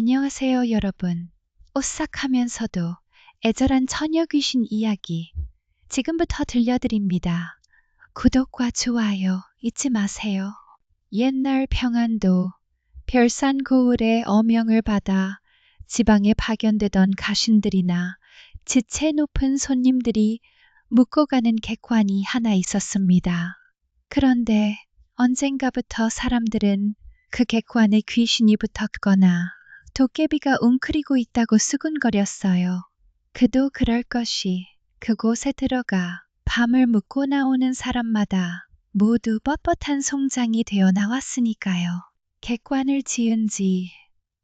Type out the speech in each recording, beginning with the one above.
안녕하세요, 여러분. 오싹하면서도 애절한 처녀 귀신 이야기 지금부터 들려드립니다. 구독과 좋아요 잊지 마세요. 옛날 평안도 별산고을의 어명을 받아 지방에 파견되던 가신들이나 지체 높은 손님들이 묵고 가는 객관이 하나 있었습니다. 그런데 언젠가부터 사람들은 그 객관에 귀신이 붙었거나 도깨비가 웅크리고 있다고 수군거렸어요. 그도 그럴 것이 그곳에 들어가 밤을 묵고 나오는 사람마다 모두 뻣뻣한 송장이 되어 나왔으니까요. 객관을 지은 지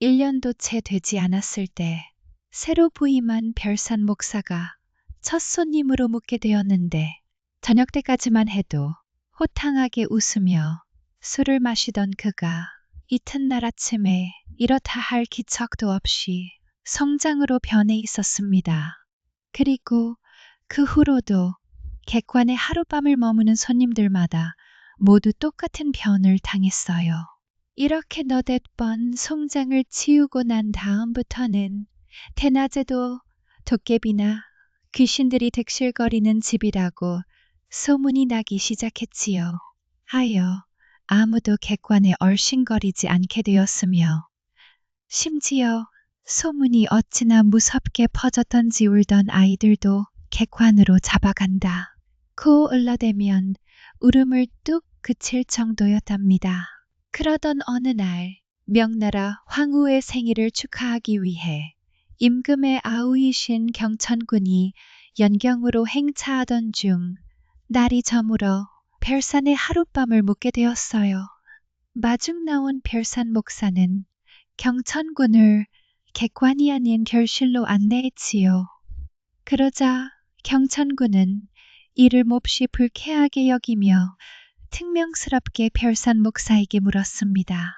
1년도 채 되지 않았을 때 새로 부임한 별산 목사가 첫 손님으로 묵게 되었는데 저녁 때까지만 해도 호탕하게 웃으며 술을 마시던 그가 이튿날 아침에 이렇다 할 기척도 없이 성장으로 변해 있었습니다. 그리고 그 후로도 객관에 하룻밤을 머무는 손님들마다 모두 똑같은 변을 당했어요. 이렇게 너댓 번 송장을 치우고 난 다음부터는 대낮에도 도깨비나 귀신들이 득실거리는 집이라고 소문이 나기 시작했지요. 하여 아무도 객관에 얼씬거리지 않게 되었으며 심지어 소문이 어찌나 무섭게 퍼졌던지 울던 아이들도 객관으로 잡아간다. 고 을라대면 울음을 뚝 그칠 정도였답니다. 그러던 어느 날 명나라 황후의 생일을 축하하기 위해 임금의 아우이신 경천군이 연경으로 행차하던 중 날이 저물어 별산에 하룻밤을 묵게 되었어요. 마중 나온 별산 목사는 경천군을 객관이 아닌 결실로 안내했지요. 그러자 경천군은 이를 몹시 불쾌하게 여기며 퉁명스럽게 별산 목사에게 물었습니다.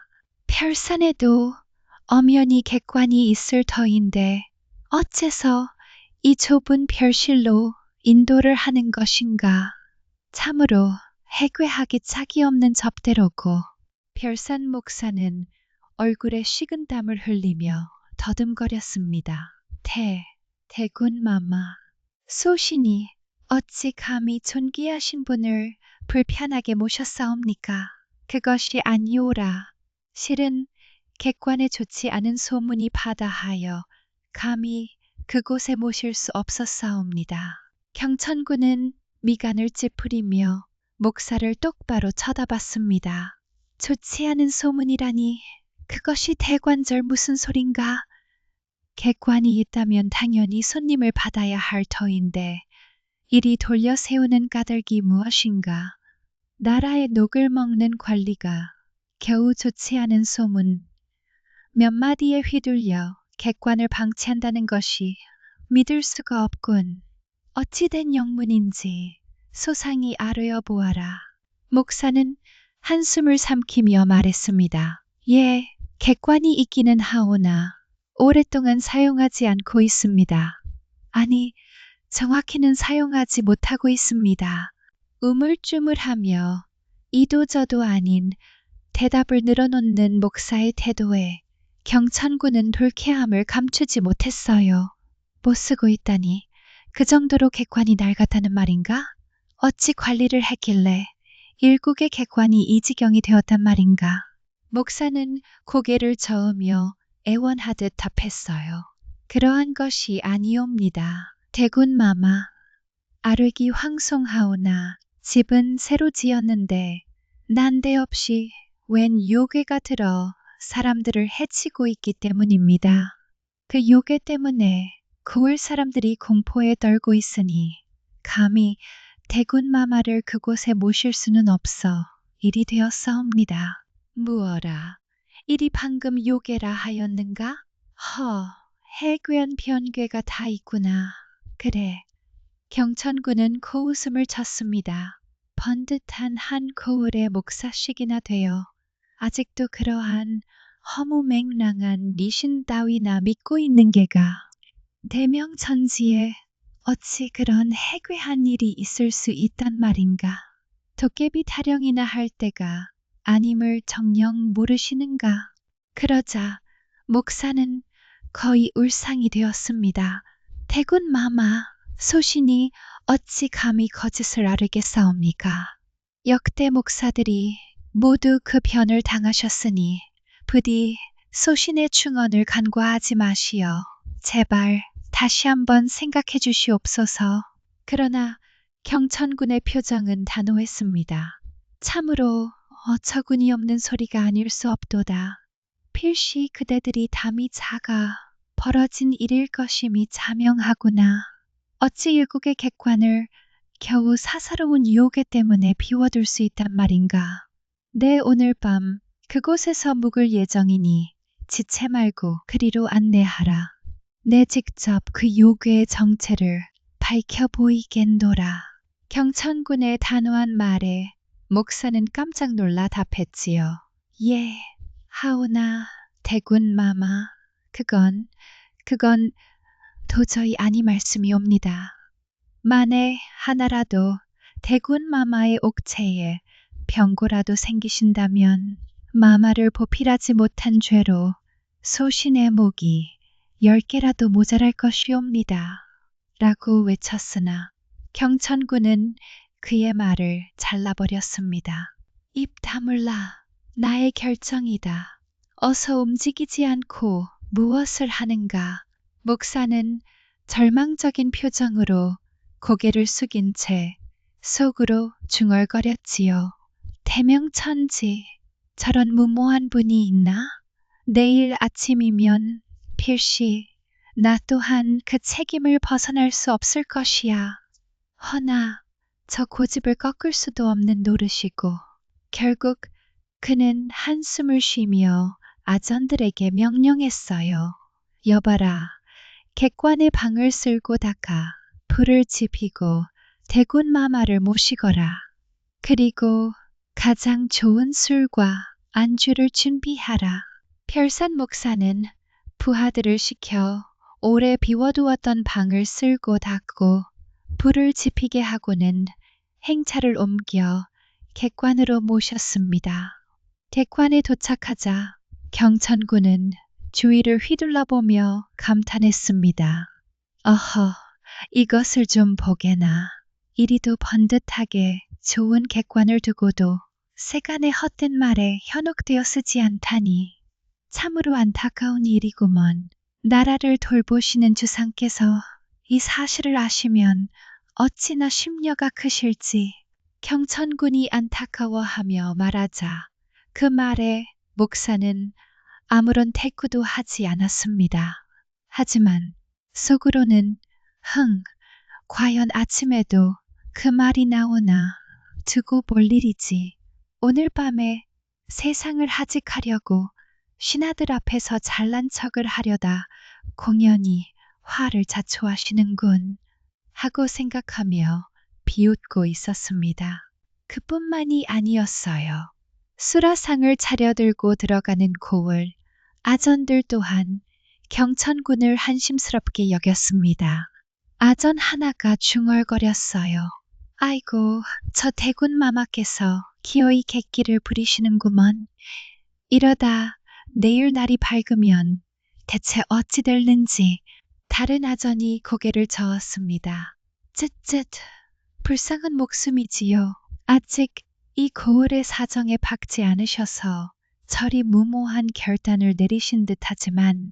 별산에도 엄연히 객관이 있을 터인데 어째서 이 좁은 별실로 인도를 하는 것인가? 참으로 해괴하기 짝이 없는 접대로고. 별산 목사는 얼굴에 식은땀을 흘리며 더듬거렸습니다. 대군마마, 소신이 어찌 감히 존귀하신 분을 불편하게 모셨사옵니까? 그것이 아니오라. 실은 객관에 좋지 않은 소문이 바다하여 감히 그곳에 모실 수 없었사옵니다. 경천군은 미간을 찌푸리며 목사를 똑바로 쳐다봤습니다. 좋지 않은 소문이라니 그것이 대관절 무슨 소린가? 객관이 있다면 당연히 손님을 받아야 할 터인데 이리 돌려 세우는 까닭이 무엇인가? 나라의 녹을 먹는 관리가 겨우 좋지 않은 소문 몇 마디에 휘둘려 객관을 방치한다는 것이 믿을 수가 없군. 어찌된 영문인지 소상히 아뢰어 보아라. 목사는 한숨을 삼키며 말했습니다. 예, 객관이 있기는 하오나 오랫동안 사용하지 않고 있습니다. 아니, 정확히는 사용하지 못하고 있습니다. 우물쭈물하며 이도저도 아닌 대답을 늘어놓는 목사의 태도에 경천군은 불쾌함을 감추지 못했어요. 못 쓰고 있다니 그 정도로 객관이 낡았다는 말인가? 어찌 관리를 했길래 일국의 객관이 이 지경이 되었단 말인가? 목사는 고개를 저으며 애원하듯 답했어요. 그러한 것이 아니옵니다. 대군마마, 아르기 황송하오나 집은 새로 지었는데 난데없이 웬 요괴가 들어 사람들을 해치고 있기 때문입니다. 그 요괴 때문에 고을 사람들이 공포에 떨고 있으니 감히 대군마마를 그곳에 모실 수는 없어 일이 되었사옵니다. 무어라, 일이 방금 요괴라 하였는가? 해괴한 변괴가 다 있구나. 그래, 경천군은 코웃음을 쳤습니다. 번듯한 한 고을의 목사식이나 되어 아직도 그러한 허무맹랑한 미신 따위나 믿고 있는 게가 대명천지에 어찌 그런 해괴한 일이 있을 수 있단 말인가? 도깨비 타령이나 할 때가 아님을 정녕 모르시는가? 그러자 목사는 거의 울상이 되었습니다. 대군 마마, 소신이 어찌 감히 거짓을 아르겠사옵니까? 역대 목사들이 모두 그 변을 당하셨으니 부디 소신의 충언을 간과하지 마시어 제발 다시 한번 생각해 주시옵소서. 그러나 경천군의 표정은 단호했습니다. 참으로 어처구니 없는 소리가 아닐 수 없도다. 필시 그대들이 담이 작아 벌어진 일일 것임이 자명하구나. 어찌 일국의 객관을 겨우 사사로운 유혹에 때문에 비워둘 수 있단 말인가. 내 오늘 밤 그곳에서 묵을 예정이니 지체 말고 그리로 안내하라. 내 직접 그 요괴의 정체를 밝혀 보이겠노라. 경천군의 단호한 말에 목사는 깜짝 놀라 답했지요. 예, 하오나 대군 마마, 그건 도저히 아니 말씀이옵니다. 만에 하나라도 대군 마마의 옥체에 병고라도 생기신다면 마마를 보필하지 못한 죄로 소신의 목이 10개라도 모자랄 것이옵니다. 라고 외쳤으나 경천군은 그의 말을 잘라버렸습니다. 입 다물라. 나의 결정이다. 어서 움직이지 않고 무엇을 하는가? 목사는 절망적인 표정으로 고개를 숙인 채 속으로 중얼거렸지요. 대명천지, 저런 무모한 분이 있나? 내일 아침이면 필시 나 또한 그 책임을 벗어날 수 없을 것이야. 허나 저 고집을 꺾을 수도 없는 노릇이고 결국 그는 한숨을 쉬며 아전들에게 명령했어요. 여봐라, 객관의 방을 쓸고 닦아 불을 지피고 대군 마마를 모시거라. 그리고 가장 좋은 술과 안주를 준비하라. 별산 목사는 부하들을 시켜 오래 비워두었던 방을 쓸고 닦고 불을 지피게 하고는 행차를 옮겨 객관으로 모셨습니다. 객관에 도착하자 경천군은 주위를 휘둘러보며 감탄했습니다. 어허, 이것을 좀 보게나. 이리도 번듯하게 좋은 객관을 두고도 세간의 헛된 말에 현혹되어 쓰지 않다니 참으로 안타까운 일이구먼. 나라를 돌보시는 주상께서 이 사실을 아시면 어찌나 심려가 크실지. 경천군이 안타까워하며 말하자 그 말에 목사는 아무런 대꾸도 하지 않았습니다. 하지만 속으로는 과연 아침에도 그 말이 나오나 두고 볼 일이지. 오늘 밤에 세상을 하직하려고 신하들 앞에서 잘난 척을 하려다 공연히 화를 자초하시는군 하고 생각하며 비웃고 있었습니다. 그뿐만이 아니었어요. 수라상을 차려들고 들어가는 고을, 아전들 또한 경천군을 한심스럽게 여겼습니다. 아전 하나가 중얼거렸어요. 아이고, 저 대군 마마께서 기어이 객기를 부리시는구먼. 이러다 내일 날이 밝으면 대체 어찌 될는지. 다른 아전이 고개를 저었습니다. 쯧쯧, 불쌍한 목숨이지요. 아직 이 고을의 사정에 박지 않으셔서 저리 무모한 결단을 내리신 듯하지만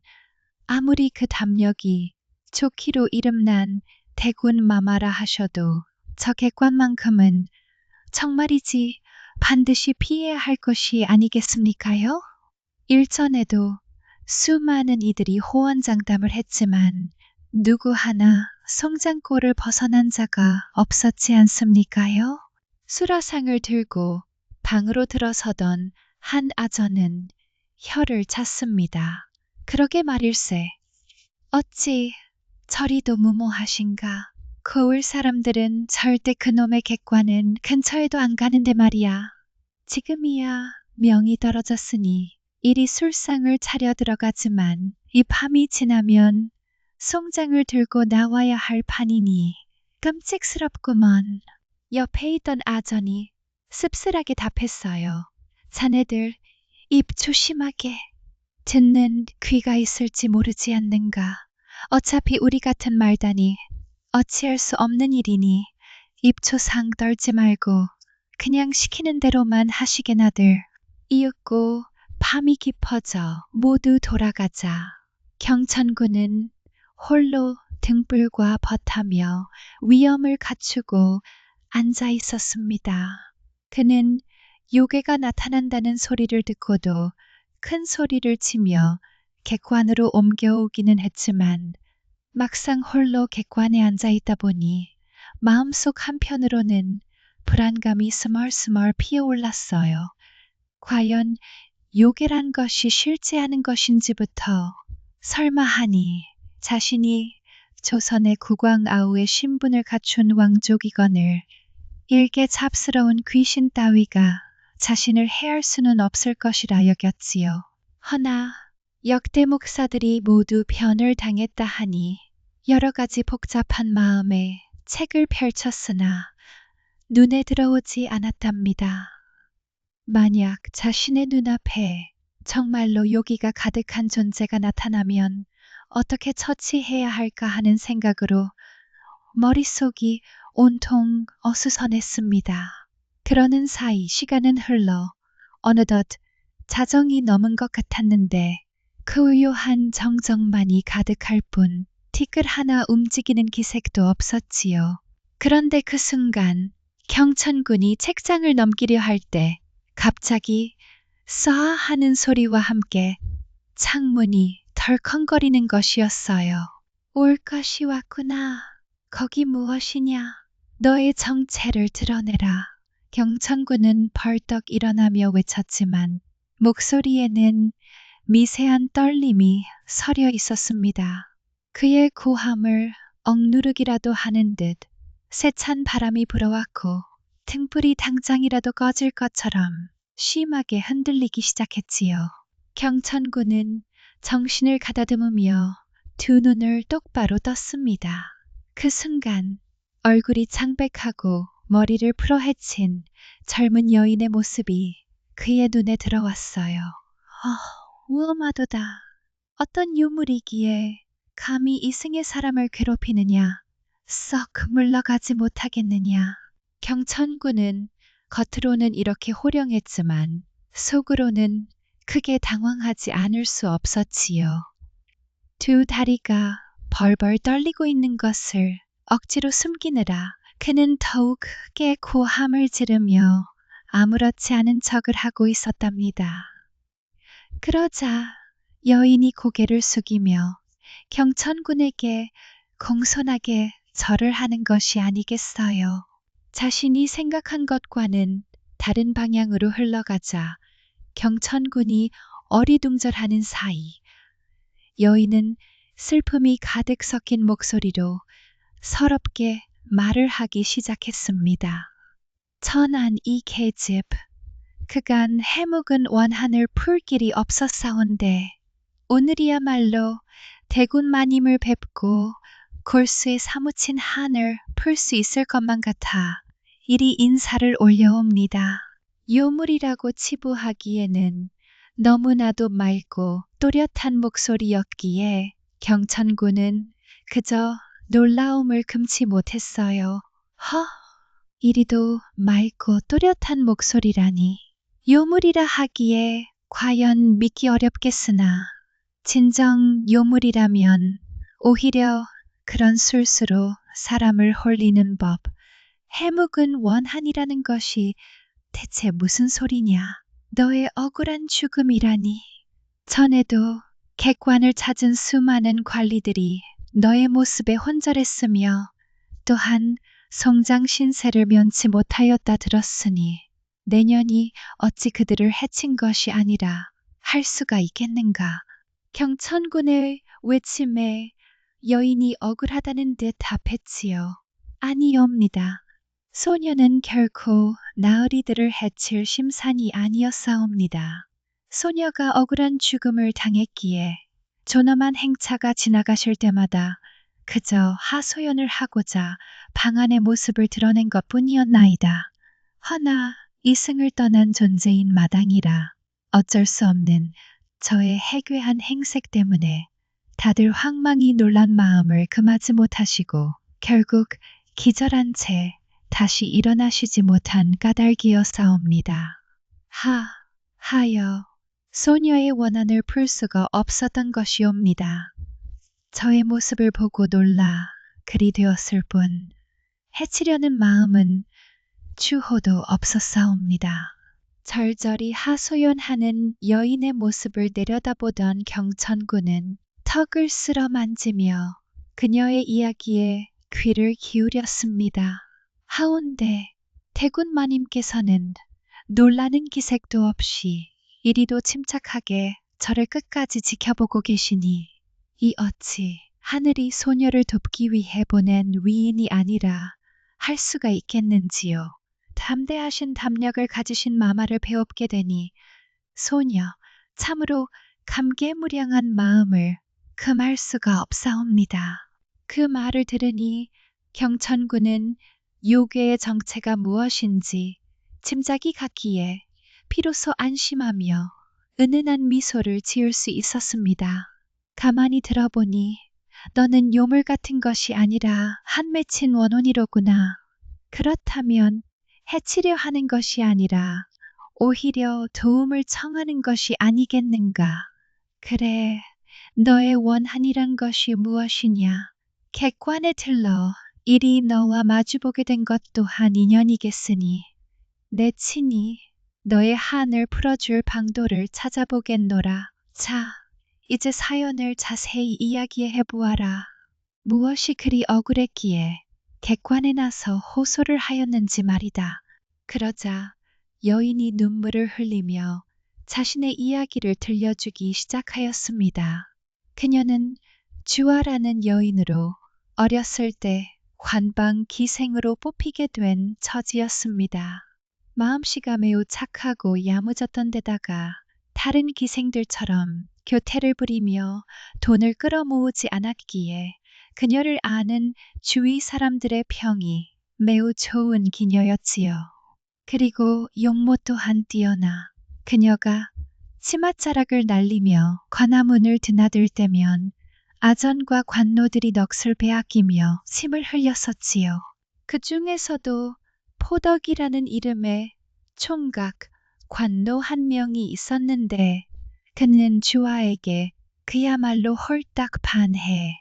아무리 그 담력이 좋기로 이름난 대군 마마라 하셔도 저 객관만큼은 정말이지 반드시 피해야 할 것이 아니겠습니까요? 일전에도 수많은 이들이 호언장담을 했지만 누구 하나 송장골을 벗어난 자가 없었지 않습니까요? 수라상을 들고 방으로 들어서던 한 아전은 혀를 찼습니다. 그러게 말일세. 어찌 저리도 무모하신가. 고을 사람들은 절대 그놈의 객관은 근처에도 안 가는데 말이야. 지금이야 명이 떨어졌으니 이리 술상을 차려 들어가지만 이 밤이 지나면 송장을 들고 나와야 할 판이니 끔찍스럽구먼. 옆에 있던 아전이 씁쓸하게 답했어요. 자네들 입 조심하게. 듣는 귀가 있을지 모르지 않는가. 어차피 우리 같은 말다니 어찌할 수 없는 일이니 입초상 떨지 말고 그냥 시키는 대로만 하시게나들. 이윽고 밤이 깊어져 모두 돌아가자 경천군은 홀로 등불과 벗하며 위엄을 갖추고 앉아 있었습니다. 그는 요괴가 나타난다는 소리를 듣고도 큰 소리를 치며 객관으로 옮겨오기는 했지만 막상 홀로 객관에 앉아 있다 보니 마음속 한편으로는 불안감이 스멀스멀 피어올랐어요. 과연 요괴란 것이 실제하는 것인지부터 설마 하니 자신이 조선의 국왕아우의 신분을 갖춘 왕족이거늘 일개 잡스러운 귀신 따위가 자신을 해할 수는 없을 것이라 여겼지요. 허나 역대 목사들이 모두 변을 당했다 하니 여러 가지 복잡한 마음에 책을 펼쳤으나 눈에 들어오지 않았답니다. 만약 자신의 눈앞에 정말로 요기가 가득한 존재가 나타나면 어떻게 처치해야 할까 하는 생각으로 머릿속이 온통 어수선했습니다. 그러는 사이 시간은 흘러 어느덧 자정이 넘은 것 같았는데 그 의요한 정적만이 가득할 뿐 티끌 하나 움직이는 기색도 없었지요. 그런데 그 순간 경천군이 책장을 넘기려 할 때 갑자기 쏴 하는 소리와 함께 창문이 덜컹거리는 것이었어요. 올 것이 왔구나. 거기 무엇이냐? 너의 정체를 드러내라. 경천군은 벌떡 일어나며 외쳤지만 목소리에는 미세한 떨림이 서려 있었습니다. 그의 고함을 억누르기라도 하는 듯 세찬 바람이 불어왔고 등불이 당장이라도 꺼질 것처럼 심하게 흔들리기 시작했지요. 경천군은 정신을 가다듬으며 두 눈을 똑바로 떴습니다. 그 순간 얼굴이 창백하고 머리를 풀어헤친 젊은 여인의 모습이 그의 눈에 들어왔어요. 위험하도다. 어떤 유물이기에 감히 이승의 사람을 괴롭히느냐. 썩 물러가지 못하겠느냐. 경천군은 겉으로는 이렇게 호령했지만 속으로는 크게 당황하지 않을 수 없었지요. 두 다리가 벌벌 떨리고 있는 것을 억지로 숨기느라 그는 더욱 크게 고함을 지르며 아무렇지 않은 척을 하고 있었답니다. 그러자 여인이 고개를 숙이며 경천군에게 공손하게 절을 하는 것이 아니겠어요. 자신이 생각한 것과는 다른 방향으로 흘러가자 경천군이 어리둥절하는 사이 여인은 슬픔이 가득 섞인 목소리로 서럽게 말을 하기 시작했습니다. 천안 이 계집, 그간 해묵은 원한을 풀 길이 없었사온데 오늘이야말로 대군 마님을 뵙고 골수에 사무친 한을 풀 수 있을 것만 같아 이리 인사를 올려옵니다. 요물이라고 치부하기에는 너무나도 맑고 또렷한 목소리였기에 경천군은 그저 놀라움을 금치 못했어요. 이리도 맑고 또렷한 목소리라니. 요물이라 하기에 과연 믿기 어렵겠으나 진정 요물이라면 오히려 그런 술수로 사람을 홀리는 법. 해묵은 원한이라는 것이 대체 무슨 소리냐. 너의 억울한 죽음이라니. 전에도 객관을 찾은 수많은 관리들이 너의 모습에 혼절했으며 또한 성장 신세를 면치 못하였다 들었으니 내년이 어찌 그들을 해친 것이 아니라 할 수가 있겠는가. 경천군의 외침에 여인이 억울하다는 듯 답했지요. 아니옵니다. 소녀는 결코 나으리들을 해칠 심산이 아니었사옵니다. 소녀가 억울한 죽음을 당했기에 존엄한 행차가 지나가실 때마다 그저 하소연을 하고자 방 안의 모습을 드러낸 것뿐이었나이다. 허나 이승을 떠난 존재인 마당이라 어쩔 수 없는 저의 해괴한 행색 때문에 다들 황망히 놀란 마음을 금하지 못하시고 결국 기절한 채 다시 일어나시지 못한 까닭이었사옵니다. 하여 소녀의 원한을 풀 수가 없었던 것이옵니다. 저의 모습을 보고 놀라 그리 되었을 뿐 해치려는 마음은 추호도 없었사옵니다. 절절히 하소연하는 여인의 모습을 내려다보던 경천군은 턱을 쓸어 만지며 그녀의 이야기에 귀를 기울였습니다. 하온데 태군 마님께서는 놀라는 기색도 없이 이리도 침착하게 저를 끝까지 지켜보고 계시니 이 어찌 하늘이 소녀를 돕기 위해 보낸 위인이 아니라 할 수가 있겠는지요. 담대하신 담력을 가지신 마마를 배웁게 되니 소녀 참으로 감개무량한 마음을 금할 수가 없사옵니다. 그 말을 들으니 경천군은 요괴의 정체가 무엇인지 짐작이 갔기에 비로소 안심하며 은은한 미소를 지을 수 있었습니다. 가만히 들어보니 너는 요물 같은 것이 아니라 한 맺힌 원혼이로구나. 그렇다면 해치려 하는 것이 아니라 오히려 도움을 청하는 것이 아니겠는가. 그래, 너의 원한이란 것이 무엇이냐. 객관에 들러 이리 너와 마주보게 된 것 또한 인연이겠으니 내 친히 너의 한을 풀어줄 방도를 찾아보겠노라. 자, 이제 사연을 자세히 이야기해 보아라. 무엇이 그리 억울했기에 객관에 나서 호소를 하였는지 말이다. 그러자 여인이 눈물을 흘리며 자신의 이야기를 들려주기 시작하였습니다. 그녀는 주아라는 여인으로 어렸을 때 관방 기생으로 뽑히게 된 처지였습니다. 마음씨가 매우 착하고 야무졌던 데다가 다른 기생들처럼 교태를 부리며 돈을 끌어모으지 않았기에 그녀를 아는 주위 사람들의 평이 매우 좋은 기녀였지요. 그리고 용모 또한 뛰어나 그녀가 치맛자락을 날리며 관아문을 드나들 때면 아전과 관노들이 넋을 베앗기며 침을 흘렸었지요. 그 중에서도 포덕이라는 이름의 총각 관노 한 명이 있었는데 그는 주아에게 그야말로 홀딱 반해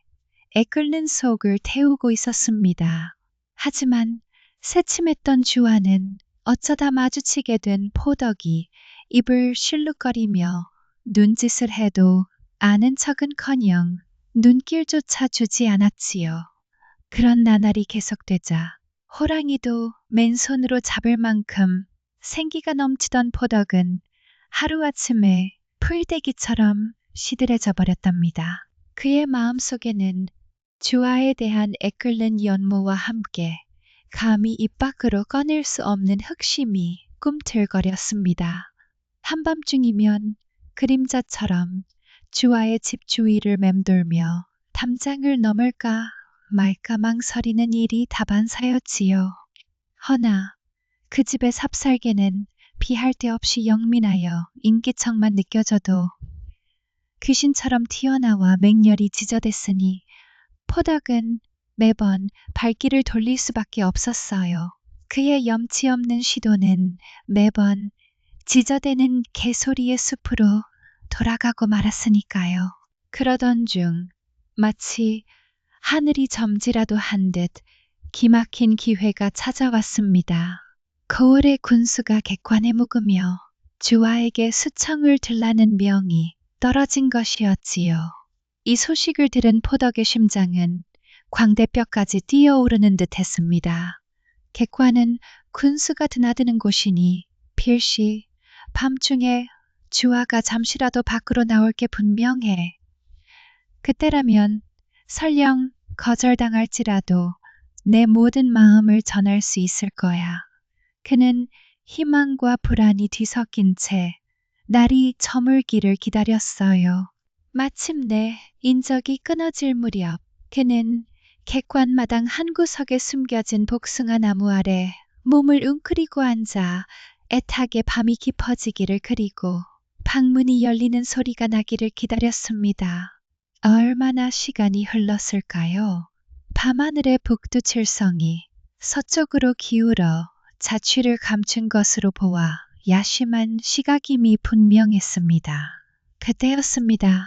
애끓는 속을 태우고 있었습니다. 하지만 새침했던 주아는 어쩌다 마주치게 된 포덕이 입을 실룩거리며 눈짓을 해도 아는 척은커녕 눈길조차 주지 않았지요. 그런 나날이 계속되자 호랑이도 맨손으로 잡을 만큼 생기가 넘치던 포덕은 하루아침에 풀떼기처럼 시들해져 버렸답니다. 그의 마음속에는 주아에 대한 애끓는 연모와 함께 감히 입 밖으로 꺼낼 수 없는 흑심이 꿈틀거렸습니다. 한밤중이면 그림자처럼 주아의 집 주위를 맴돌며 담장을 넘을까 말까 망설이는 일이 다반사였지요. 허나 그 집의 삽살개는 비할 데 없이 영민하여 인기척만 느껴져도 귀신처럼 튀어나와 맹렬히 지저댔으니 포덕은 매번 발길을 돌릴 수밖에 없었어요. 그의 염치 없는 시도는 매번 지저대는 개소리의 숲으로 돌아가고 말았으니까요. 그러던 중 마치 하늘이 점지라도 한 듯 기막힌 기회가 찾아왔습니다. 거울의 군수가 객관에 묵으며 주아에게 수청을 들라는 명이 떨어진 것이었지요. 이 소식을 들은 포덕의 심장은 광대뼈까지 뛰어오르는 듯 했습니다. 객관은 군수가 드나드는 곳이니 필시 밤중에 주아가 잠시라도 밖으로 나올 게 분명해. 그때라면 설령 거절당할지라도 내 모든 마음을 전할 수 있을 거야. 그는 희망과 불안이 뒤섞인 채 날이 저물기를 기다렸어요. 마침내 인적이 끊어질 무렵 그는 객관마당 한 구석에 숨겨진 복숭아 나무 아래 몸을 웅크리고 앉아 애타게 밤이 깊어지기를 그리고 방문이 열리는 소리가 나기를 기다렸습니다. 얼마나 시간이 흘렀을까요? 밤하늘의 북두칠성이 서쪽으로 기울어 자취를 감춘 것으로 보아 야심한 시각임이 분명했습니다. 그때였습니다.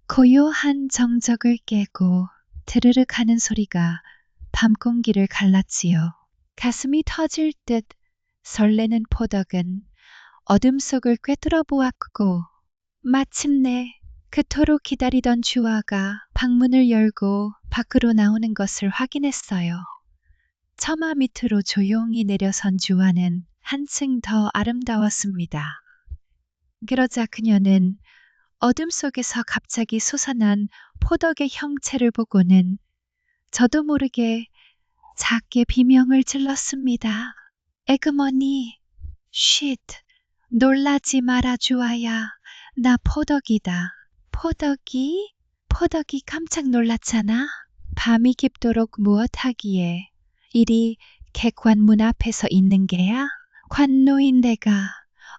고요한 정적을 깨고 드르륵 하는 소리가 밤 공기를 갈랐지요. 가슴이 터질 듯 설레는 포덕은 어둠 속을 꿰뚫어 보았고 마침내 그토록 기다리던 주아가 방문을 열고 밖으로 나오는 것을 확인했어요. 처마 밑으로 조용히 내려선 주아는 한층 더 아름다웠습니다. 그러자 그녀는 어둠 속에서 갑자기 솟아난 포덕의 형체를 보고는 저도 모르게 작게 비명을 질렀습니다. 에그머니, 쉿, 놀라지 마라 주아야. 나 포덕이다. 포덕이? 포덕이 깜짝 놀랐잖아. 밤이 깊도록 무엇하기에 이리 객관문 앞에서 있는 게야? 관노인 내가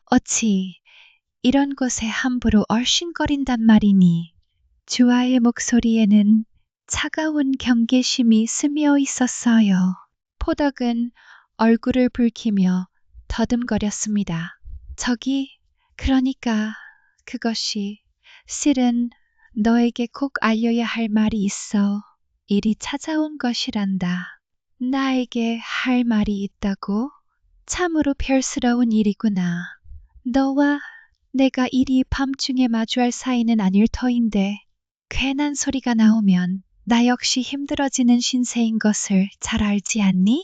어찌 이런 곳에 함부로 얼씬거린단 말이니. 주아의 목소리에는 차가운 경계심이 스며 있었어요. 포덕은 얼굴을 붉히며 더듬거렸습니다. 저기, 그러니까 그것이 실은 너에게 꼭 알려야 할 말이 있어. 이리 찾아온 것이란다. 나에게 할 말이 있다고? 참으로 별스러운 일이구나. 너와 내가 이리 밤중에 마주할 사이는 아닐 터인데 괜한 소리가 나오면 나 역시 힘들어지는 신세인 것을 잘 알지 않니?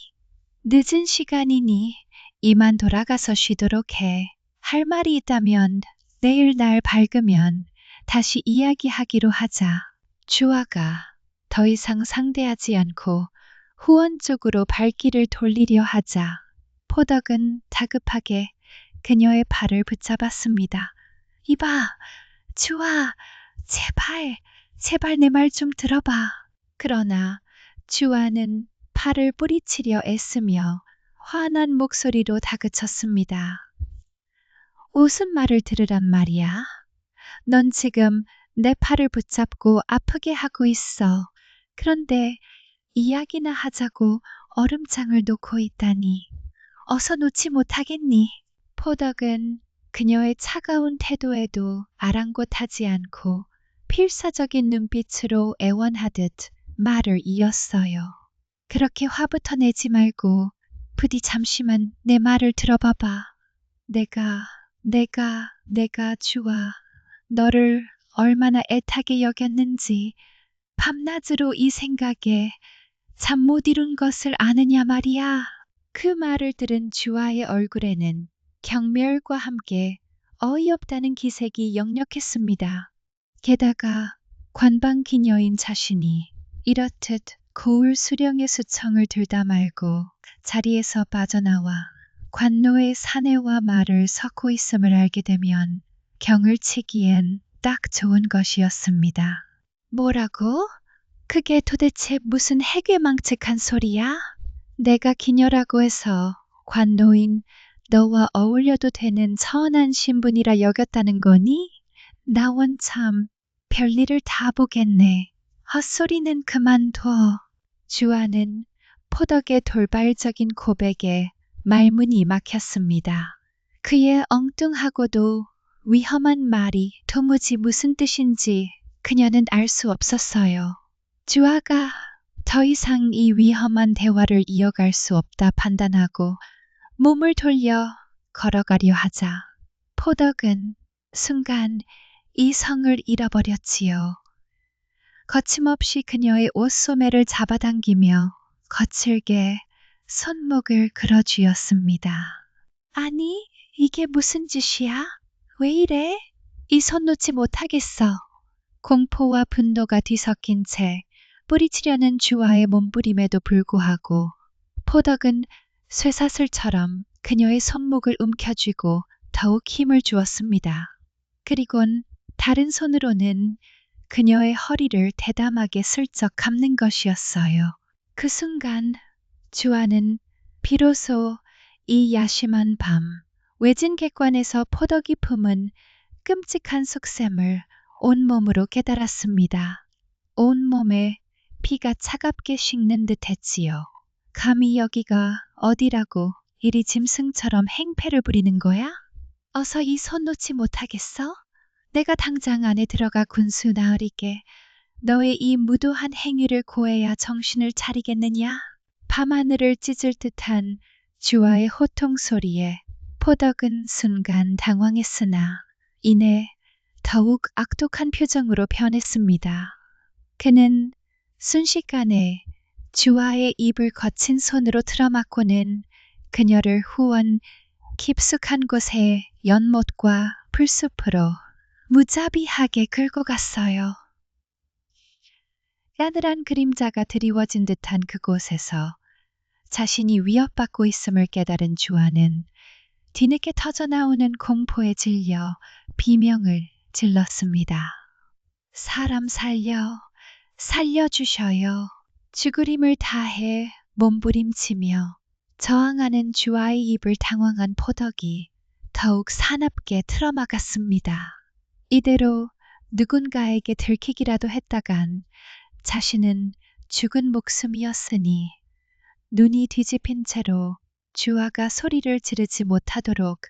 늦은 시간이니 이만 돌아가서 쉬도록 해. 할 말이 있다면 내일 날 밝으면 다시 이야기하기로 하자. 주아가 더 이상 상대하지 않고 후원 쪽으로 발길을 돌리려 하자 포덕은 다급하게 그녀의 팔을 붙잡았습니다. 이봐, 주아, 제발 내 말 좀 들어봐. 그러나 주아는 팔을 뿌리치려 애쓰며 화난 목소리로 다그쳤습니다. 무슨 말을 들으란 말이야? 넌 지금 내 팔을 붙잡고 아프게 하고 있어. 그런데 이야기나 하자고 얼음장을 놓고 있다니. 어서 놓지 못하겠니? 포덕은 그녀의 차가운 태도에도 아랑곳하지 않고 필사적인 눈빛으로 애원하듯 말을 이었어요. 그렇게 화부터 내지 말고 부디 잠시만 내 말을 들어봐봐. 내가 주아, 너를 얼마나 애타게 여겼는지 밤낮으로 이 생각에 잠 못 이룬 것을 아느냐 말이야. 그 말을 들은 주아의 얼굴에는 경멸과 함께 어이없다는 기색이 역력했습니다. 게다가 관방 기녀인 자신이 이렇듯 고울 수령의 수청을 들다 말고 자리에서 빠져나와 관노의 사내와 말을 섞고 있음을 알게 되면 경을 치기엔 딱 좋은 것이었습니다. 뭐라고? 그게 도대체 무슨 해괴망측한 소리야? 내가 기녀라고 해서 관노인 너와 어울려도 되는 천한 신분이라 여겼다는 거니? 나 원참 별일을 다 보겠네. 헛소리는 그만둬. 주아는 포덕의 돌발적인 고백에 말문이 막혔습니다. 그의 엉뚱하고도 위험한 말이 도무지 무슨 뜻인지 그녀는 알 수 없었어요. 주아가 더 이상 이 위험한 대화를 이어갈 수 없다 판단하고 몸을 돌려 걸어가려 하자 포덕은 순간 이성을 잃어버렸지요. 거침없이 그녀의 옷소매를 잡아당기며 거칠게 손목을 그어쥐었습니다. 아니, 이게 무슨 짓이야? 왜 이래? 이 손 놓지 못하겠어. 공포와 분노가 뒤섞인 채 뿌리치려는 주아의 몸부림에도 불구하고 포덕은 쇠사슬처럼 그녀의 손목을 움켜쥐고 더욱 힘을 주었습니다. 그리곤 다른 손으로는 그녀의 허리를 대담하게 슬쩍 감는 것이었어요. 그 순간 주아는 비로소 이 야심한 밤 외진 객관에서 포덕이 품은 끔찍한 속셈을 온몸으로 깨달았습니다. 온몸에 피가 차갑게 식는 듯 했지요. 감히 여기가 어디라고 이리 짐승처럼 행패를 부리는 거야? 어서 이 손 놓지 못하겠어? 내가 당장 안에 들어가 군수 나으리게 너의 이 무도한 행위를 고해야 정신을 차리겠느냐? 밤하늘을 찢을 듯한 주와의 호통 소리에 포덕은 순간 당황했으나 이내 더욱 악독한 표정으로 변했습니다. 그는 순식간에 주와의 입을 거친 손으로 틀어막고는 그녀를 후원 깊숙한 곳에 연못과 풀숲으로 무자비하게 끌고 갔어요. 싸늘한 그림자가 드리워진 듯한 그곳에서 자신이 위협받고 있음을 깨달은 주아는 뒤늦게 터져나오는 공포에 질려 비명을 질렀습니다. 사람 살려주셔요. 죽으림을 다해 몸부림치며 저항하는 주아의 입을 당황한 포덕이 더욱 사납게 틀어막았습니다. 이대로 누군가에게 들키기라도 했다간 자신은 죽은 목숨이었으니 눈이 뒤집힌 채로 주아가 소리를 지르지 못하도록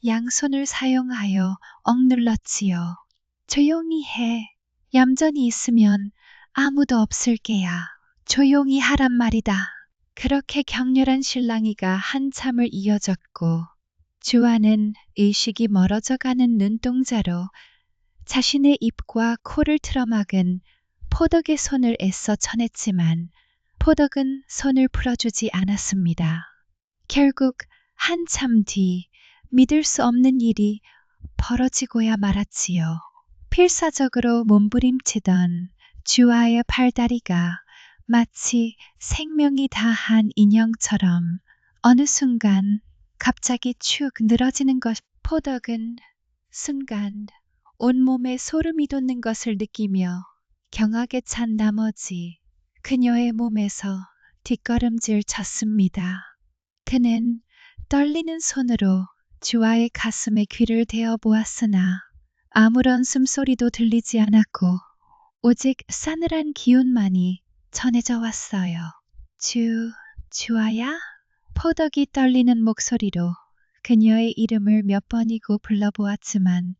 양손을 사용하여 억눌렀지요. 조용히 해. 얌전히 있으면 아무도 없을 게야. 조용히 하란 말이다. 그렇게 격렬한 실랑이가 한참을 이어졌고 주아는 의식이 멀어져가는 눈동자로 자신의 입과 코를 틀어막은 포덕의 손을 애써 쳐냈지만 포덕은 손을 풀어주지 않았습니다. 결국 한참 뒤 믿을 수 없는 일이 벌어지고야 말았지요. 필사적으로 몸부림치던 주아의 팔다리가 마치 생명이 다한 인형처럼 어느 순간 갑자기 축 늘어지는 것. 포덕은 순간 온몸에 소름이 돋는 것을 느끼며 경악에 찬 나머지 그녀의 몸에서 뒷걸음질 쳤습니다. 그는 떨리는 손으로 주아의 가슴에 귀를 대어 보았으나 아무런 숨소리도 들리지 않았고 오직 싸늘한 기운만이 전해져 왔어요. 주아야? 포덕이 떨리는 목소리로 그녀의 이름을 몇 번이고 불러보았지만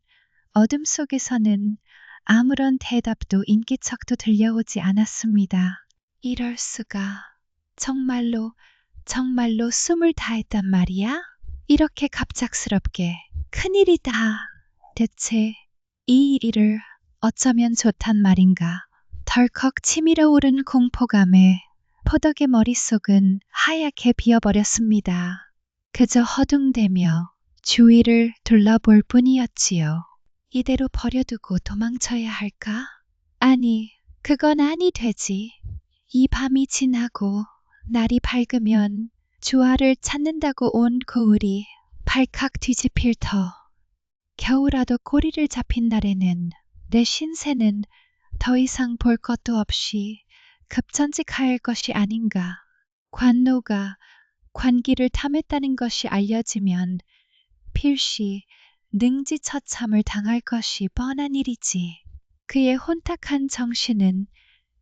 어둠 속에서는 아무런 대답도 인기척도 들려오지 않았습니다. 이럴 수가. 정말로 숨을 다했단 말이야? 이렇게 갑작스럽게. 큰일이다. 대체 이 일을 어쩌면 좋단 말인가. 덜컥 치밀어 오른 공포감에 포덕의 머릿속은 하얗게 비어버렸습니다. 그저 허둥대며 주위를 둘러볼 뿐이었지요. 이대로 버려두고 도망쳐야 할까? 아니, 그건 아니 되지. 이 밤이 지나고 날이 밝으면 주아를 찾는다고 온 고울이 발칵 뒤집힐 터. 겨우라도 꼬리를 잡힌 날에는 내 신세는 더 이상 볼 것도 없이 급전직할 것이 아닌가. 관노가 관기를 탐했다는 것이 알려지면 필시 능지처참을 당할 것이 뻔한 일이지. 그의 혼탁한 정신은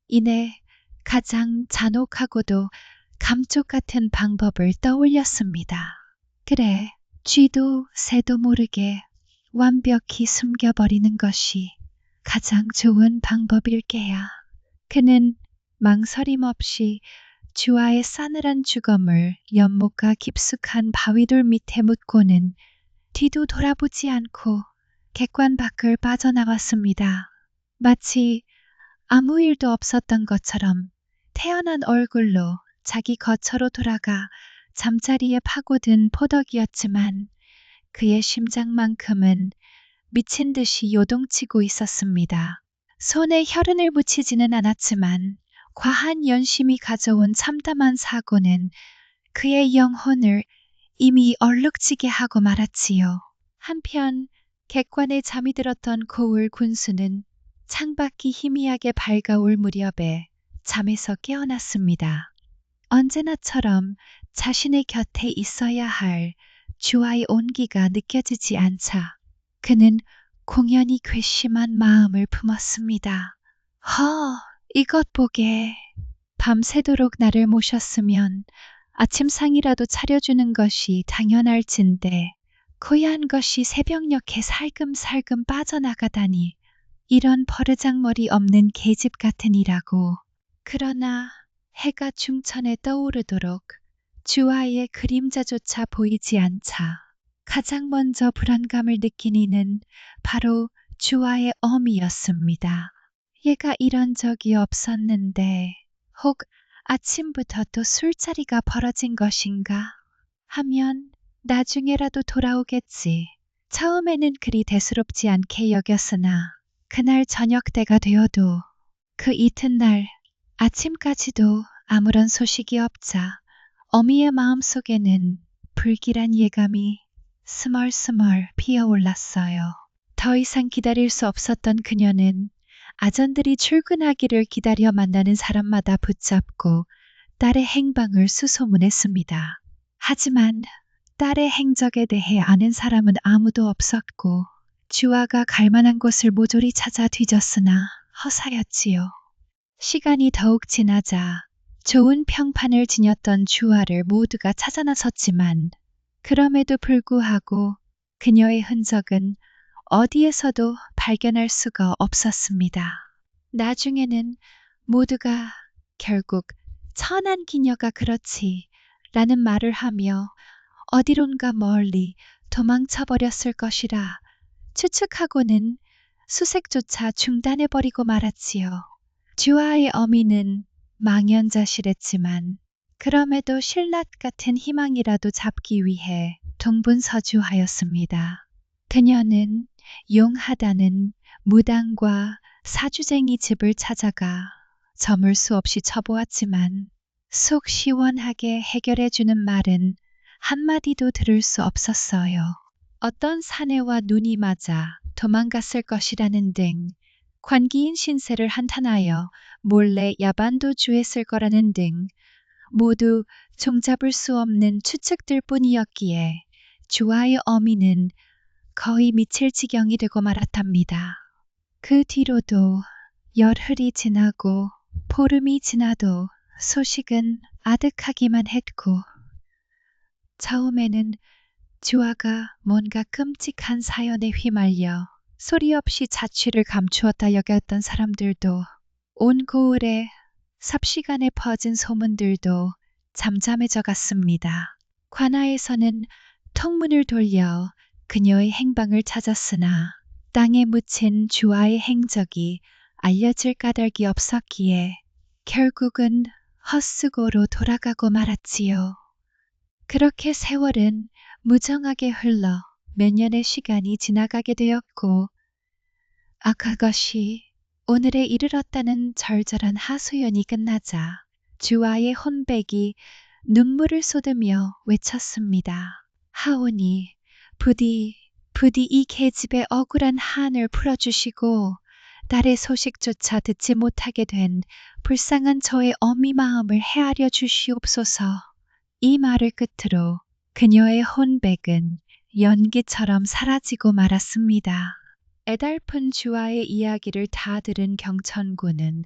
이내 가장 잔혹하고도 감쪽 같은 방법을 떠올렸습니다. 그래, 쥐도 새도 모르게 완벽히 숨겨버리는 것이 가장 좋은 방법일 게야. 그는 망설임 없이 주아의 싸늘한 주검을 연못가 깊숙한 바위돌 밑에 묻고는 뒤도 돌아보지 않고 객관 밖을 빠져나왔습니다. 마치 아무 일도 없었던 것처럼 태연한 얼굴로 자기 거처로 돌아가 잠자리에 파고든 포덕이었지만 그의 심장만큼은 미친 듯이 요동치고 있었습니다. 손에 혈흔을 묻히지는 않았지만 과한 연심이 가져온 참담한 사고는 그의 영혼을 이미 얼룩지게 하고 말았지요. 한편 객관에 잠이 들었던 고울 군수는 창밖이 희미하게 밝아올 무렵에 잠에서 깨어났습니다. 언제나처럼 자신의 곁에 있어야 할 주아의 온기가 느껴지지 않자 그는 공연히 괘씸한 마음을 품었습니다. 이것 보게. 밤새도록 나를 모셨으면 아침상이라도 차려주는 것이 당연할진데 고야한 것이 새벽녘에 살금살금 빠져나가다니 이런 버르장머리 없는 계집 같으니라고. 그러나 해가 중천에 떠오르도록 주아의 그림자조차 보이지 않자 가장 먼저 불안감을 느낀 이는 바로 주아의 어미였습니다. 얘가 이런 적이 없었는데 혹 아침부터 또 술자리가 벌어진 것인가 하면 나중에라도 돌아오겠지. 처음에는 그리 대수롭지 않게 여겼으나 그날 저녁 때가 되어도 그 이튿날 아침까지도 아무런 소식이 없자 어미의 마음속에는 불길한 예감이 스멀스멀 피어올랐어요. 더 이상 기다릴 수 없었던 그녀는 아전들이 출근하기를 기다려 만나는 사람마다 붙잡고 딸의 행방을 수소문했습니다. 하지만 딸의 행적에 대해 아는 사람은 아무도 없었고 주아가 갈 만한 곳을 모조리 찾아 뒤졌으나 허사였지요. 시간이 더욱 지나자 좋은 평판을 지녔던 주아를 모두가 찾아 나섰지만 그럼에도 불구하고 그녀의 흔적은 어디에서도 발견할 수가 없었습니다. 나중에는 모두가 결국 천한 기녀가 그렇지 라는 말을 하며 어디론가 멀리 도망쳐 버렸을 것이라 추측하고는 수색조차 중단해버리고 말았지요. 주아의 어미는 망연자실했지만 그럼에도 신라 같은 희망이라도 잡기 위해 동분서주하였습니다. 그녀는 용하다는 무당과 사주쟁이 집을 찾아가 저물 수 없이 쳐보았지만 속 시원하게 해결해주는 말은 한마디도 들을 수 없었어요. 어떤 사내와 눈이 맞아 도망갔을 것이라는 등 관기인 신세를 한탄하여 몰래 야반도 주했을 거라는 등 모두 종잡을 수 없는 추측들 뿐이었기에 주아의 어미는 거의 미칠 지경이 되고 말았답니다. 그 뒤로도 열흘이 지나고 보름이 지나도 소식은 아득하기만 했고 처음에는 주아가 뭔가 끔찍한 사연에 휘말려 소리 없이 자취를 감추었다 여겼던 사람들도 온 고을에 삽시간에 퍼진 소문들도 잠잠해져 갔습니다. 관아에서는 통문을 돌려 그녀의 행방을 찾았으나 땅에 묻힌 주아의 행적이 알려질 까닭이 없었기에 결국은 헛수고로 돌아가고 말았지요. 그렇게 세월은 무정하게 흘러 몇 년의 시간이 지나가게 되었고 그것이 오늘에 이르렀다는 절절한 하소연이 끝나자 주아의 혼백이 눈물을 쏟으며 외쳤습니다. 하오니 부디 이 계집의 억울한 한을 풀어주시고 딸의 소식조차 듣지 못하게 된 불쌍한 저의 어미 마음을 헤아려 주시옵소서. 이 말을 끝으로 그녀의 혼백은 연기처럼 사라지고 말았습니다. 애달픈 주아의 이야기를 다 들은 경천군은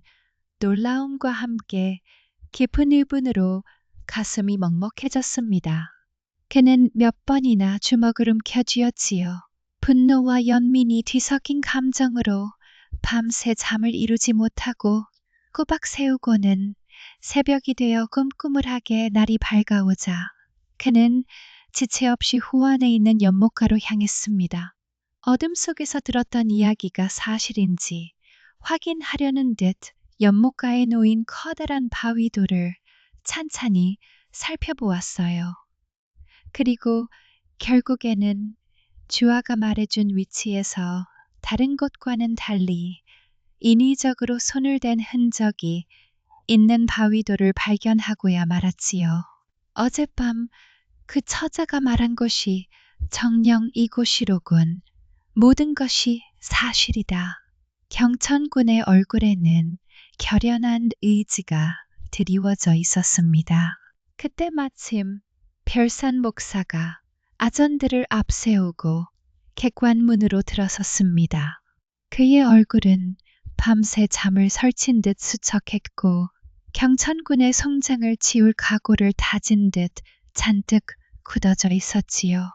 놀라움과 함께 깊은 의분으로 가슴이 먹먹해졌습니다. 그는 몇 번이나 주먹을 움켜쥐었지요. 분노와 연민이 뒤섞인 감정으로 밤새 잠을 이루지 못하고 꼬박 세우고는 새벽이 되어 꿈꾸물하게 날이 밝아오자 그는 지체 없이 후원에 있는 연못가로 향했습니다. 어둠 속에서 들었던 이야기가 사실인지 확인하려는 듯 연못가에 놓인 커다란 바위돌을 찬찬히 살펴보았어요. 그리고 결국에는 주아가 말해준 위치에서 다른 곳과는 달리 인위적으로 손을 댄 흔적이 있는 바위돌을 발견하고야 말았지요. 어젯밤 그 처자가 말한 곳이 정녕 이곳이로군. 모든 것이 사실이다. 경천군의 얼굴에는 결연한 의지가 드리워져 있었습니다. 그때 마침 별산 목사가 아전들을 앞세우고 객관문으로 들어섰습니다. 그의 얼굴은 밤새 잠을 설친 듯 수척했고 경천군의 송장을 치울 각오를 다진 듯 잔뜩 굳어져 있었지요.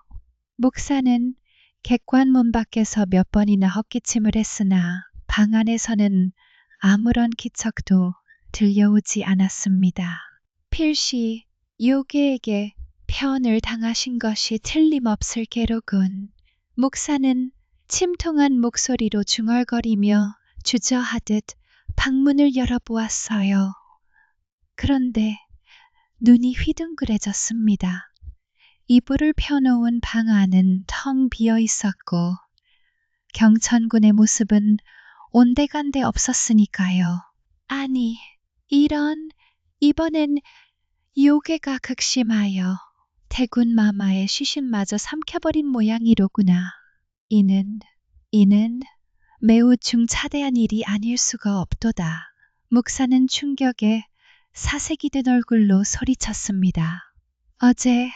목사는 객관문 밖에서 몇 번이나 헛기침을 했으나 방 안에서는 아무런 기척도 들려오지 않았습니다. 필시 요괴에게 편을 당하신 것이 틀림없을 게로군. 목사는 침통한 목소리로 중얼거리며 주저하듯 방문을 열어보았어요. 그런데 눈이 휘둥그레졌습니다. 이불을 펴놓은 방 안은 텅 비어 있었고 경천군의 모습은 온데간데 없었으니까요. 아니, 이번엔 요괴가 극심하여 태군 마마의 시신마저 삼켜버린 모양이로구나. 이는 매우 중차대한 일이 아닐 수가 없도다. 목사는 충격에 사색이 된 얼굴로 소리쳤습니다. 어제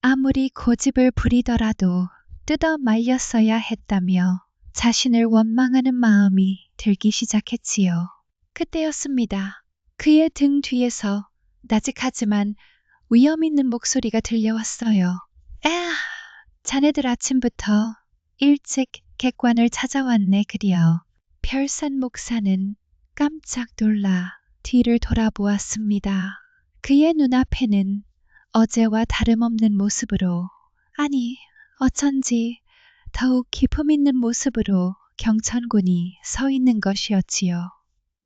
아무리 고집을 부리더라도 뜯어 말렸어야 했다며 자신을 원망하는 마음이 들기 시작했지요. 그때였습니다. 그의 등 뒤에서 나직하지만 위험 있는 목소리가 들려왔어요. 자네들 아침부터 일찍 객관을 찾아왔네 그려. 별산 목사는 깜짝 놀라 뒤를 돌아보았습니다. 그의 눈앞에는 어제와 다름없는 모습으로, 아니 어쩐지 더욱 기품 있는 모습으로 경천군이 서 있는 것이었지요.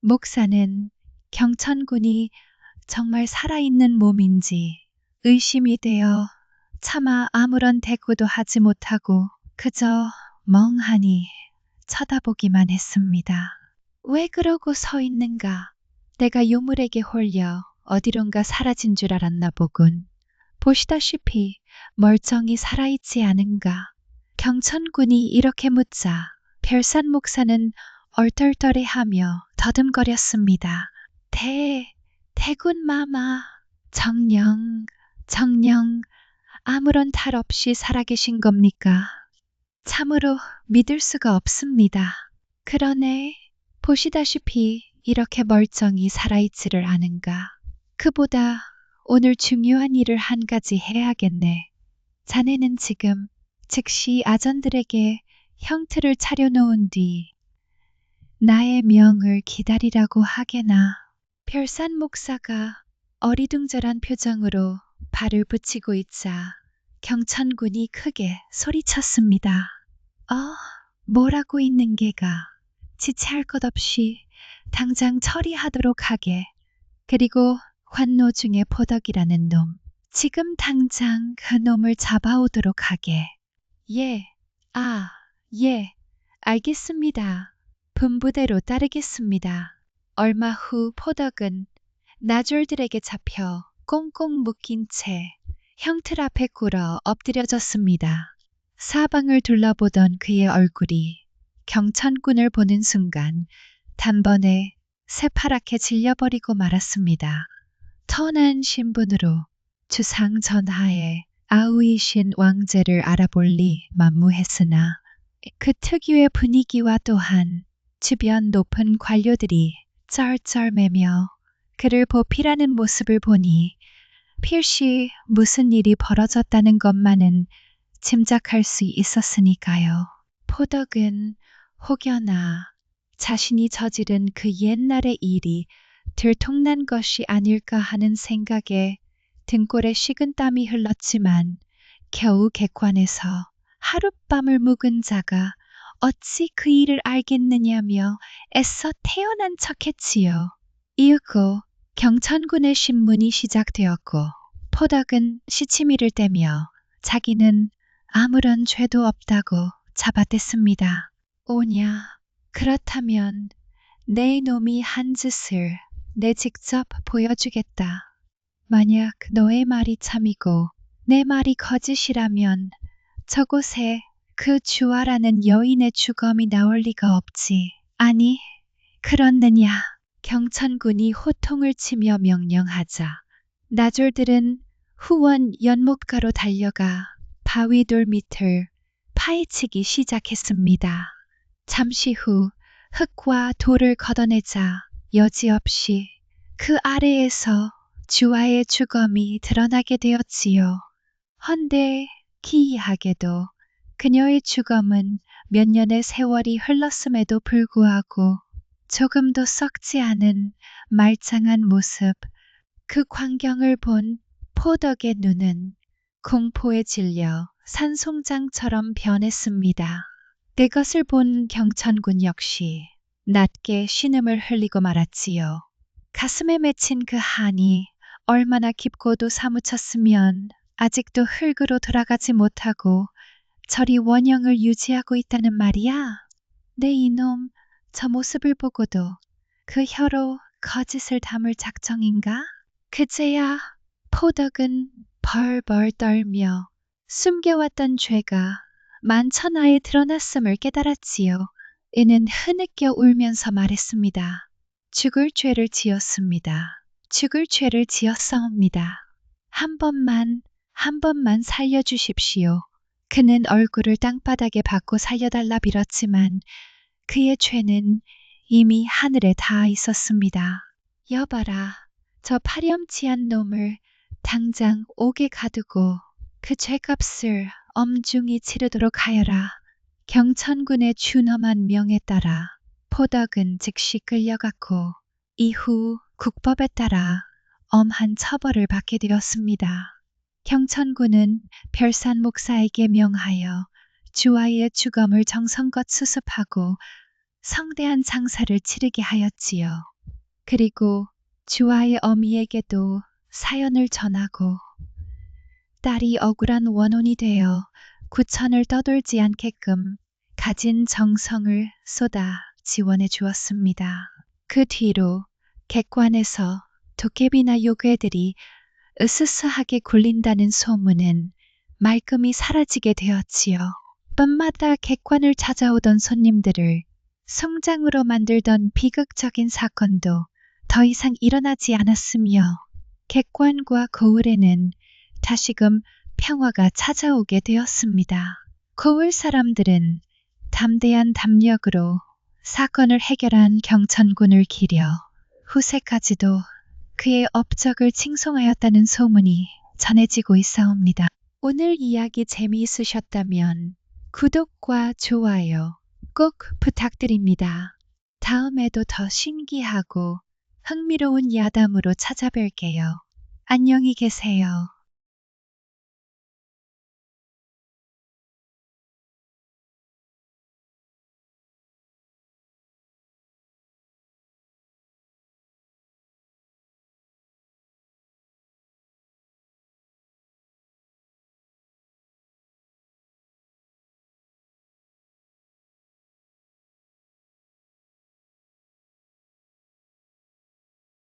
목사는 경천군이 정말 살아있는 몸인지 의심이 되어 차마 아무런 대꾸도 하지 못하고 그저 멍하니 쳐다보기만 했습니다. 왜 그러고 서 있는가? 내가 요물에게 홀려 어디론가 사라진 줄 알았나 보군. 보시다시피 멀쩡히 살아있지 않은가? 경천군이 이렇게 묻자 별산 목사는 얼떨떨해하며 더듬거렸습니다. 태군 마마, 정녕 아무런 탈 없이 살아계신 겁니까? 참으로 믿을 수가 없습니다. 그러네. 보시다시피 이렇게 멀쩡히 살아있지를 않은가. 그보다 오늘 중요한 일을 한 가지 해야겠네. 자네는 지금 즉시 아전들에게 형틀을 차려놓은 뒤 나의 명을 기다리라고 하게나. 별산 목사가 어리둥절한 표정으로 발을 붙이고 있자 경천군이 크게 소리쳤습니다. 뭐라고 있는 게가. 지체할 것 없이 당장 처리하도록 하게. 그리고 환노 중에 포덕이라는 놈, 지금 당장 그 놈을 잡아오도록 하게. 예, 알겠습니다. 분부대로 따르겠습니다. 얼마 후 포덕은 나졸들에게 잡혀 꽁꽁 묶인 채 형틀 앞에 꿇어 엎드려졌습니다. 사방을 둘러보던 그의 얼굴이 경천군을 보는 순간 단번에 새파랗게 질려버리고 말았습니다. 터난 신분으로 주상 전하에 아우이신 왕제를 알아볼리 만무했으나 그 특유의 분위기와 또한 주변 높은 관료들이 쩔쩔매며 그를 보필하는 모습을 보니 필시 무슨 일이 벌어졌다는 것만은 짐작할 수 있었으니까요. 포덕은 혹여나 자신이 저지른 그 옛날의 일이 들통난 것이 아닐까 하는 생각에 등골에 식은땀이 흘렀지만 겨우 객관에서 하룻밤을 묵은 자가 어찌 그 일을 알겠느냐며 애써 태어난 척했지요. 이윽고 경천군의 신문이 시작되었고 포덕은 시치미를 떼며 자기는 아무런 죄도 없다고 잡아댔습니다. 오냐, 그렇다면 내 놈이 한 짓을 내 직접 보여주겠다. 만약 너의 말이 참이고 내 말이 거짓이라면 저곳에 그 주아라는 여인의 주검이 나올 리가 없지. 아니, 그렇느냐. 경천군이 호통을 치며 명령하자 나졸들은 후원 연못가로 달려가 바위돌 밑을 파헤치기 시작했습니다. 잠시 후 흙과 돌을 걷어내자 여지없이 그 아래에서 주아의 주검이 드러나게 되었지요. 헌데 기이하게도 그녀의 주검은 몇 년의 세월이 흘렀음에도 불구하고 조금도 썩지 않은 말짱한 모습, 그 광경을 본 포덕의 눈은 공포에 질려 산송장처럼 변했습니다. 그것을 본 경천군 역시 낮게 신음을 흘리고 말았지요. 가슴에 맺힌 그 한이 얼마나 깊고도 사무쳤으면 아직도 흙으로 돌아가지 못하고 저리 원형을 유지하고 있다는 말이야. 내 이놈, 저 모습을 보고도 그 혀로 거짓을 담을 작정인가? 그제야 포덕은 벌벌 떨며 숨겨왔던 죄가 만천하에 드러났음을 깨달았지요. 이는 흐느껴 울면서 말했습니다. 죽을 죄를 지었습니다. 죽을 죄를 지었사옵니다. 한 번만 살려주십시오. 그는 얼굴을 땅바닥에 박고 살려달라 빌었지만 그의 죄는 이미 하늘에 닿아 있었습니다. 여봐라, 저 파렴치한 놈을 당장 옥에 가두고 그 죄값을 엄중히 치르도록 하여라. 경천군의 준엄한 명에 따라 포덕은 즉시 끌려갔고 이후 국법에 따라 엄한 처벌을 받게 되었습니다. 경천군은 별산 목사에게 명하여 주아의 주검을 정성껏 수습하고 성대한 장사를 치르게 하였지요. 그리고 주아의 어미에게도 사연을 전하고 딸이 억울한 원혼이 되어 구천을 떠돌지 않게끔 가진 정성을 쏟아 지원해 주었습니다. 그 뒤로 객관에서 도깨비나 요괴들이 으스스하게 굴린다는 소문은 말끔히 사라지게 되었지요. 밤마다 객관을 찾아오던 손님들을 성장으로 만들던 비극적인 사건도 더 이상 일어나지 않았으며 객관과 거울에는 다시금 평화가 찾아오게 되었습니다. 거울 사람들은 담대한 담력으로 사건을 해결한 경천군을 기려 후세까지도 그의 업적을 칭송하였다는 소문이 전해지고 있사옵니다. 오늘 이야기 재미있으셨다면 구독과 좋아요 꼭 부탁드립니다. 다음에도 더 신기하고 흥미로운 야담으로 찾아뵐게요. 안녕히 계세요.